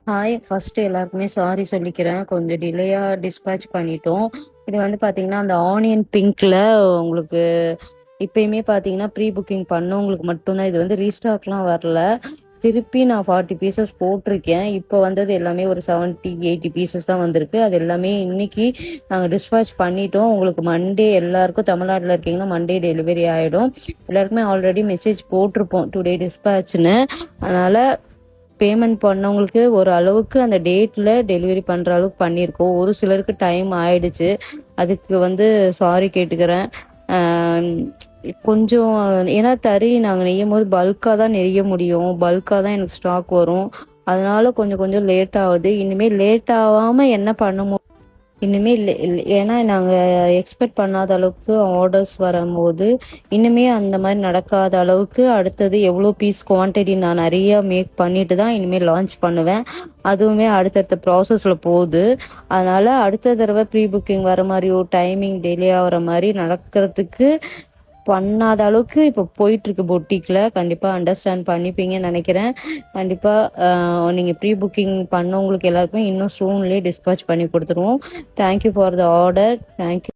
Hi, first எல்லாருக்குமே sorry சொல்லிக்கிறேன். கொஞ்சம் டிலேயா டிஸ்பேட்ச் பண்ணிட்டோம். இது வந்து பாத்தீங்கன்னா அந்த ஆனியன் பிங்க்ல உங்களுக்கு இப்பயுமே பாத்தீங்கன்னா ப்ரீ புக்கிங் பண்ணவங்களுக்கு மட்டும்தான் இது வந்து ரீஸ்டாக்லாம் வரல. திருப்பி நான் 40 பீசஸ் போட்டிருக்கேன். இப்போ வந்தது எல்லாமே ஒரு 70-80 பீசஸ் தான் வந்திருக்கு. அது எல்லாமே இன்னைக்கு நாங்கள் டிஸ்பேட்ச் பண்ணிட்டோம். உங்களுக்கு மண்டே எல்லாருக்கும் தமிழ்நாட்டில் இருக்கீங்கன்னா மண்டே டெலிவரி ஆகிடும். எல்லாருக்குமே ஆல்ரெடி மெசேஜ் போட்டிருப்போம் டுடே டிஸ்பேட்ச்னு. அதனால பேமெண்ட் பண்ணவங்களுக்கு ஒரு அளவுக்கு அந்த டேட்ல டெலிவரி பண்ற அளவுக்கு பண்ணியிருக்கோம். ஒரு சிலருக்கு டைம் ஆயிடுச்சு. அதுக்கு வந்து சாரி கேட்டுக்கிறேன். ஆஹ் கொஞ்சம் ஏன்னா தறி நாங்கள் நெய்யும் போது பல்காக தான் நெய்ய முடியும், பல்காக தான் எனக்கு ஸ்டாக் வரும். அதனால கொஞ்சம் கொஞ்சம் லேட் ஆகுது. இனிமேல் லேட் ஆகாம என்ன பண்ண இனிமே ஏன்னா நாங்க எக்ஸ்பெக்ட் பண்ணாத அளவுக்கு ஆர்டர்ஸ் வரும்போது இனிமே அந்த மாதிரி நடக்காத அளவுக்கு அடுத்தது எவ்வளோ பீஸ் குவான்டிட்டி நான் நிறைய மேக் பண்ணிட்டு தான் இனிமேல் லான்ச் பண்ணுவேன். அதுவுமே அடுத்தடுத்த ப்ராசஸ்ல போகுது. அதனால அடுத்த தடவை ப்ரீ புக்கிங் வர மாதிரியோ டைமிங் டிலே ஆகிற மாதிரி நடக்கிறதுக்கு பண்ணாத அளவுக்கு இப்போ போயிட்டு இருக்கு பொட்டிக்ல. கண்டிப்பா அண்டர்ஸ்டாண்ட் பண்ணிப்பீங்கன்னு நினைக்கிறேன். கண்டிப்பா நீங்க ப்ரீ புக்கிங் பண்ணவங்களுக்கு எல்லாருக்குமே இன்னும் சூன்லேயே டிஸ்பேச் பண்ணி கொடுத்துருவோம். Thank you for the order. Thank you.